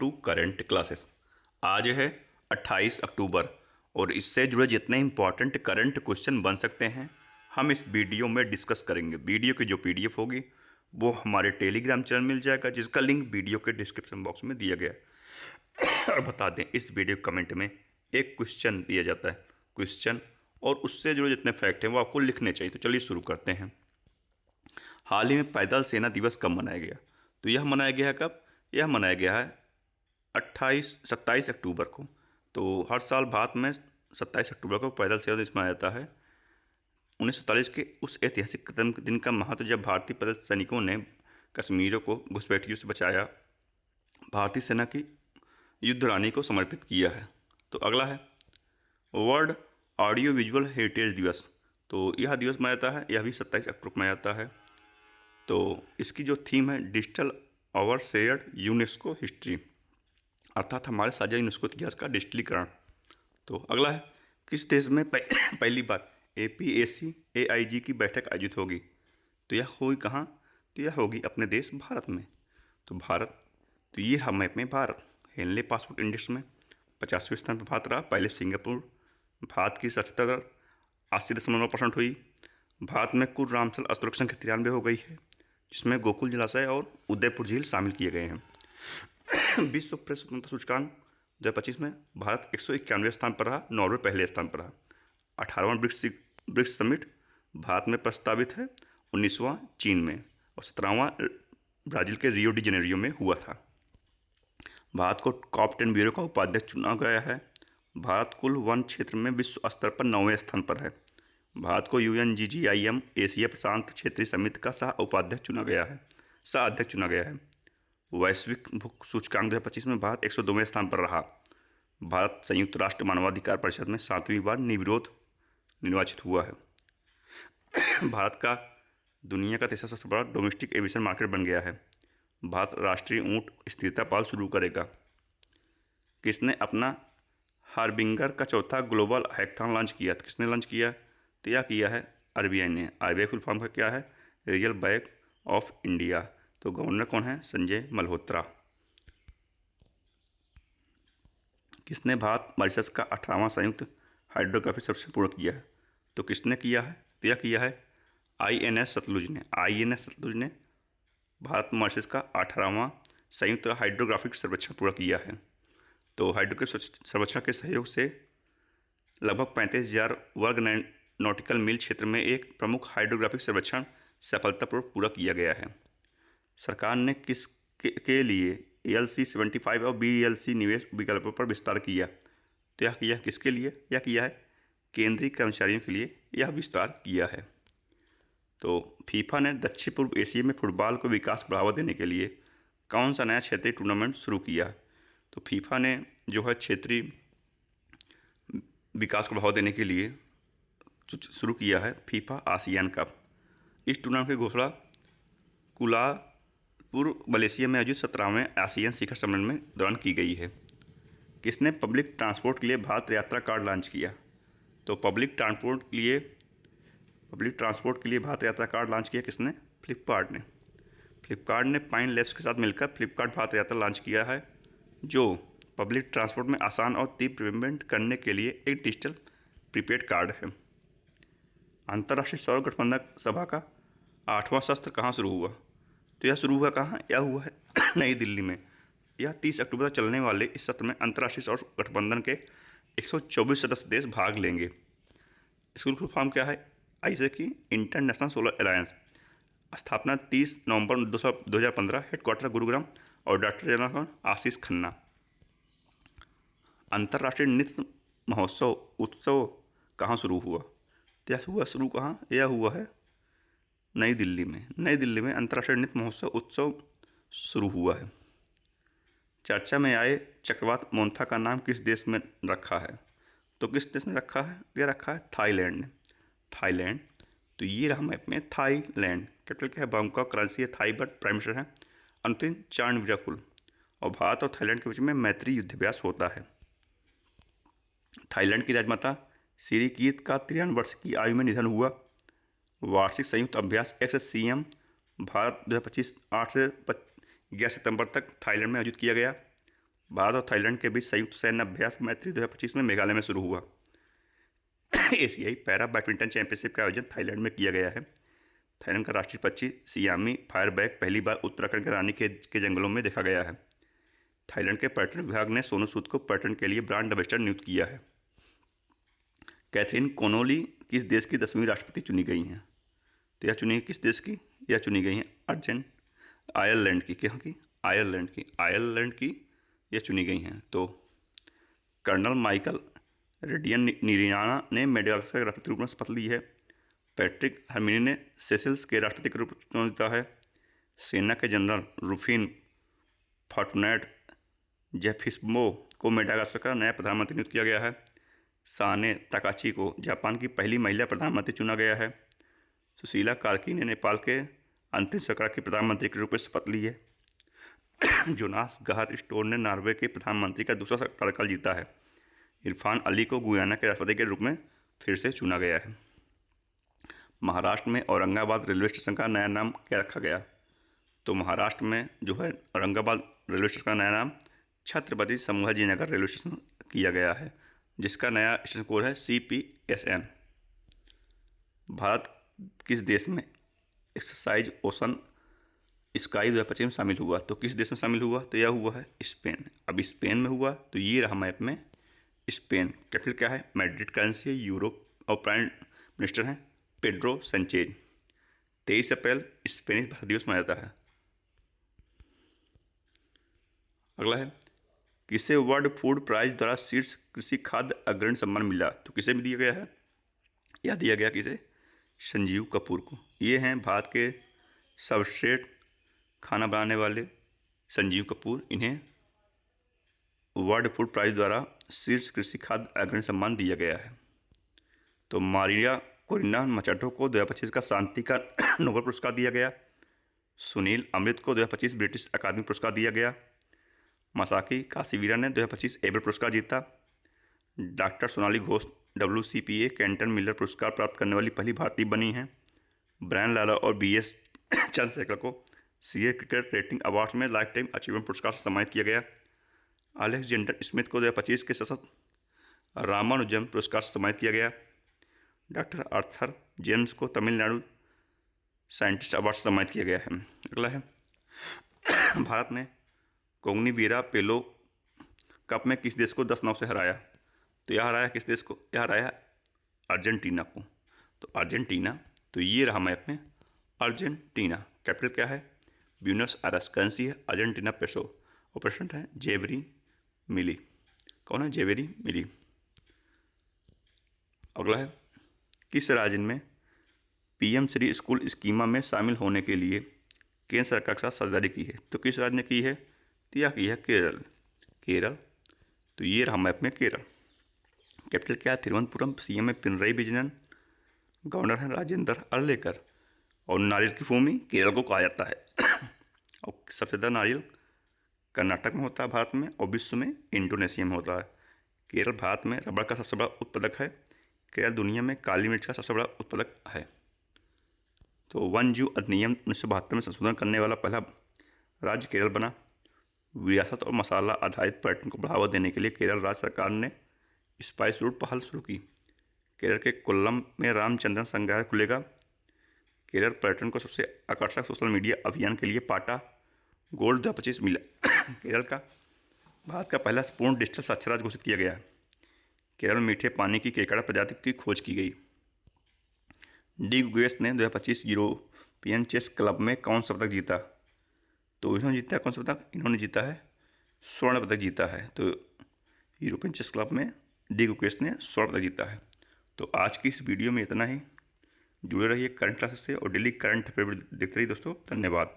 To current classes. आज है 28 अक्टूबर और इससे जुड़े जितने इम्पॉर्टेंट करंट क्वेश्चन बन सकते हैं हम इस वीडियो में डिस्कस करेंगे। वीडियो की जो पीडीएफ होगी वो हमारे टेलीग्राम चैनल मिल जाएगा, जिसका लिंक वीडियो के डिस्क्रिप्शन बॉक्स में दिया गया है। और बता दें, इस वीडियो कमेंट में एक क्वेश्चन दिया जाता है। क्वेश्चन और उससे जुड़े जितने फैक्ट हैं वो आपको लिखने चाहिए। तो चलिए शुरू करते हैं। हाल ही में पैदल सेना दिवस कब मनाया गया? तो यह मनाया गया है कब? यह मनाया गया है 27 अक्टूबर को। तो हर साल भारत में 27 अक्टूबर को पैदल सेना दिवस मनाया जाता है। 1947 के उस ऐतिहासिक दिन का महत्व, जब भारतीय पैदल सैनिकों ने कश्मीरियों को घुसपैठियों से बचाया, भारतीय सेना की युद्ध रानी को समर्पित किया है। तो अगला है वर्ल्ड ऑडियो विजुअल हेरिटेज दिवस। तो यह दिवस मनाया जाता है, यह भी 27 अक्टूबर को मनाया जाता है। तो इसकी जो थीम है digital our shared UNESCO history, अर्थात हमारे साझा यूनेस्को इतिहास का डिजिटलीकरण। तो अगला है किस देश में पहली बार APAC AIG की बैठक आयोजित होगी? तो यह होगी कहाँ? तो यह होगी अपने देश भारत में। तो भारत, तो ये हम मैप में भारत हेनले पासपोर्ट इंडेक्स में 50वें स्थान पर भारत रहा। पहले सिंगापुर। भारत की 80.80% हुई। भारत में कुल रामसल स्तरों की संख्या 93 हो गई है, जिसमें गोकुल जलाशय और उदयपुर झील शामिल किए गए हैं। विश्व प्रेस स्वतंत्रता सूचकांक 2025 में भारत 191वें स्थान पर रहा, नॉर्वे पहले स्थान पर रहा। 18वां ब्रिक्स समिट भारत में प्रस्तावित है, 19वां चीन में और 17वां ब्राज़ील के रियो डी जेनेरियो में हुआ था। भारत को COP10 ब्यूरो का उपाध्यक्ष चुना गया है। भारत कुल वन क्षेत्र में विश्व स्तर पर 9वें स्थान पर है। भारत को UNGGIM एशिया प्रशांत क्षेत्रीय समिति का सह अध्यक्ष चुना गया है। वैश्विक भूख सूचकांक 2025 में भारत 102वें स्थान पर रहा। भारत संयुक्त राष्ट्र मानवाधिकार परिषद में 7वीं बार निर्विरोध निर्वाचित हुआ है। भारत का दुनिया का तीसरा सबसे बड़ा डोमेस्टिक एविएशन मार्केट बन गया है। भारत राष्ट्रीय ऊंट स्थिरता पाल शुरू करेगा। किसने अपना हार्बिंगर का चौथा ग्लोबल हैकाथॉन लॉन्च किया? तो किसने लॉन्च किया? तो यह किया है RBI ने। RBI फुल फॉर्म का क्या है? Reserve bank of India. तो गवर्नर कौन है? संजय मल्होत्रा। किसने भारत मॉरिशस का 18वां संयुक्त हाइड्रोग्राफिक सर्वेक्षण पूर्ण किया है? तो किसने किया है? तो यह किया है INS सतलुज ने। INS सतलुज ने भारत मॉरिशस का 18वां संयुक्त हाइड्रोग्राफिक सर्वेक्षण पूरा किया है। तो हाइड्रोग्राफिक सर्वेक्षण के सहयोग से लगभग 35,000 वर्ग नॉटिकल मील क्षेत्र में एक प्रमुख हाइड्रोग्राफिक सर्वेक्षण सफलतापूर्वक पूरा किया गया है। सरकार ने के लिए ALC 75 और BLC निवेश विकल्पों पर विस्तार किया। तो यह किया किसके लिए? यह किया है केंद्रीय कर्मचारियों के लिए यह विस्तार किया है। तो फीफा ने दक्षिण पूर्व एशिया में फुटबॉल को विकास को बढ़ावा देने के लिए कौन सा नया क्षेत्रीय टूर्नामेंट शुरू किया? तो फीफा ने जो है क्षेत्रीय विकास को बढ़ावा देने के लिए शुरू किया है फीफा आसियान कप। इस टूर्नामेंट की घोषणा कुलालमपुर मलेशिया में आयोजित 17वें आसियान शिखर सम्मेलन में दौरान की गई है। किसने पब्लिक ट्रांसपोर्ट के लिए भारत यात्रा कार्ड लॉन्च किया? तो पब्लिक ट्रांसपोर्ट के लिए भारत यात्रा कार्ड लॉन्च किया किसने? फ्लिपकार्ट ने। फ्लिपकार्ट ने पाइन लैब्स के साथ मिलकर फ्लिपकार्ट भारत यात्रा लॉन्च किया है, जो पब्लिक ट्रांसपोर्ट में आसान और तीव्र पेमेंट करने के लिए एक डिजिटल प्रीपेड कार्ड है। अंतर्राष्ट्रीय सौर गठबंधन सभा का 8वां सत्र कहाँ शुरू हुआ? तो यह शुरू हुआ कहाँ? यह हुआ है नई दिल्ली में। यह 30 अक्टूबर तक चलने वाले इस सत्र में अंतर्राष्ट्रीय सौर गठबंधन के 124 सदस्य देश भाग लेंगे। इसकी फुल फॉर्म क्या है? ISA की इंटरनेशनल सोलर अलायंस। स्थापना 30 नवंबर 2015। हेडक्वार्टर गुरुग्राम और डायरेक्टर जनरल आशीष खन्ना। अंतर्राष्ट्रीय नृत्य महोत्सव उत्सव कहाँ शुरू हुआ? तो यह हुआ शुरू कहाँ? यह हुआ है नई दिल्ली में। नई दिल्ली में अंतर्राष्ट्रीय नृत्य महोत्सव उत्सव शुरू हुआ है। चर्चा में आए चक्रवात मोन्था का नाम किस देश में रखा है? तो किस देश ने रखा है? यह रखा है थाईलैंड ने। थाईलैंड। तो ये रहा मैप में थाईलैंड। कैपिटल क्या है? बैंकॉक। करेंसी है थाई बट। प्राइम मिनिस्टर है अनुतिन चानविरकुल। और भारत और थाईलैंड के बीच में मैत्री युद्धाभ्यास होता है। थाईलैंड की राजमाता सिरिकीत का 93 वर्ष की आयु में निधन हुआ। वार्षिक संयुक्त अभ्यास XCM भारत 2025 8 से 11 सितंबर तक थाईलैंड में आयोजित किया गया। भारत और थाईलैंड के बीच संयुक्त सैन्य अभ्यास मैत्री 2025 में मेघालय में शुरू हुआ। एशियाई पैरा बैडमिंटन चैंपियनशिप का आयोजन थाईलैंड में किया गया है। थाईलैंड का राष्ट्रीय पक्षी सियामी फायरबैक पहली बार उत्तराखंड के रानी के जंगलों में देखा गया है। थाईलैंड के पर्यटन विभाग ने सोनू सूद को पर्यटन के लिए ब्रांड एम्बेसडर नियुक्त किया है। कैथरीन कोनोली किस देश की 10वीं राष्ट्रपति चुनी गई हैं? तो यह चुनी किस देश की? यह चुनी गई हैं आयरलैंड की। क्या की? आयरलैंड की यह चुनी गई हैं। तो कर्नल माइकल रेडियन निरियाना ने मेडागास्कर के राष्ट्रपति रूप में शपथ ली है। पैट्रिक हर्मिनी ने सेशल्स के राष्ट्रपति के रूप में चुनाव जीता है। सेना के जनरल रूफिन फॉर्टुनेट जेफिस्मो को मेडागास्कर का नया प्रधानमंत्री नियुक्त किया गया है। साने ताकाची को जापान की पहली महिला प्रधानमंत्री चुना गया है। सुशीला कार्की ने नेपाल के अंतिम सरकार की प्रधानमंत्री के रूप में शपथ ली है। जोनास गहर स्टोर ने नॉर्वे के प्रधानमंत्री का दूसरा कार्यकाल जीता है। इरफान अली को गुयाना के राष्ट्रपति के रूप में फिर से चुना गया है। महाराष्ट्र में औरंगाबाद रेलवे स्टेशन का नया नाम क्या रखा गया? तो महाराष्ट्र में जो है औरंगाबाद रेलवे स्टेशन का नया नाम छत्रपति संभाजी नगर रेलवे स्टेशन किया गया है, जिसका नया स्टेशन कोड है CPSN। भारत किस देश में एक्सरसाइज ओशन स्काई 2025 में शामिल हुआ? तो किस देश में शामिल हुआ? तो यह हुआ है स्पेन। अब स्पेन में हुआ तो ये रहा मैप में स्पेन। कैपिटल क्या है? मैड्रिड। करेंसी है यूरो और प्राइम मिनिस्टर हैं पेड्रो सेंचेज। 23 अप्रैल स्पेनिश भाषा दिवस मनाया जाता है। अगला है किसे वर्ल्ड फूड प्राइज द्वारा शीर्ष कृषि खाद्य अग्रणी सम्मान मिला? तो किसे भी दिया गया है? यह दिया गया किसे? संजीव कपूर को। ये हैं भारत के सर्वश्रेष्ठ खाना बनाने वाले संजीव कपूर। इन्हें वर्ल्ड फूड प्राइज द्वारा शीर्ष कृषि खाद्य अग्रणी सम्मान दिया गया है। तो मारिया कोरिना मचाटो को 2025 का शांति का नोबेल पुरस्कार दिया गया। सुनील अमृत को 2025 ब्रिटिश अकादमी पुरस्कार दिया गया। मसाकी काशीवीरा ने 2025 एबल पुरस्कार जीता। Doctor Sonali Ghosh WCPA Canton Miller पुरस्कार प्राप्त करने वाली पहली भारतीय बनी हैं। ब्रायन लाला और BS चंद्रशेखर को CA क्रिकेट रेटिंग अवार्ड्स में लाइफ टाइम अचीवमेंट पुरस्कार से सम्मानित किया गया। अलेक्जेंडर स्मिथ को 2025 के सशक्त रामानुजम पुरस्कार से सम्मानित किया गया। डॉक्टर आर्थर जेम्स को तमिलनाडु साइंटिस्ट अवार्ड से सम्मानित किया गया है। अगला है भारत ने कोग्निवीरा पेलो कप में किस देश को 10-9 से हराया? तो यह हराया किस देश को? यह हराया अर्जेंटीना को। तो अर्जेंटीना, तो ये रहा मैप में अर्जेंटीना। कैपिटल क्या है? Buenos Aires. करेंसी है अर्जेंटीना पेसो। और प्रेसिडेंट है जेवरी मिली। कौन है? जेवरी मिली। अगला है किस राज्य में PM श्री स्कूल स्कीमा में शामिल होने के लिए केंद्र सरकार के साथ साझेदारी की है? तो किस राज्य ने की है? तो यह की है केरल। तो ये रहा मैप में केरल। कैपिटल क्या है? तिरुवनंतपुरम। CM है पिनरई विजयन। गवर्नर है राजेंद्र अर्लेकर। और नारियल की भूमि केरल को कहा जाता है। और सबसे ज़्यादा नारियल कर्नाटक में होता है भारत में, और विश्व में इंडोनेशिया में होता है। केरल भारत में रबड़ का सबसे बड़ा उत्पादक है। केरल दुनिया में काली मिर्च का सबसे बड़ा उत्पादक है। तो वन्य जीव अधिनियम 1972 में संशोधन करने वाला पहला राज्य केरल बना। विरासत और मसाला आधारित पर्यटन को बढ़ावा देने के लिए केरल राज्य सरकार ने स्पाइस रूट पहल शुरू की। केरल के कोल्लम में रामचंद्रन संग्रहालय खुलेगा। केरल पर्यटन को सबसे आकर्षक सोशल मीडिया अभियान के लिए पाटा गोल्ड 2025 मिला। केरल का भारत का पहला पूर्ण डिजिटल साक्षर राज्य घोषित किया गया। केरल में मीठे पानी की केकड़ा प्रजाति की खोज की गई। डी गुगेस ने 2025 यूरोपियन चेस क्लब में कौन सा पदक जीता? तो इन्होंने जीता है कौन सा पदक? इन्होंने जीता है स्वर्ण पदक जीता है। तो यूरोपियन चेस क्लब में डी गुगेस ने स्वर्ण पदक जीता है। तो आज की इस वीडियो में इतना ही। जुड़े रहिए करंट क्लासेस से और डेली करंट अफेयर देखते रहिए दोस्तों। धन्यवाद।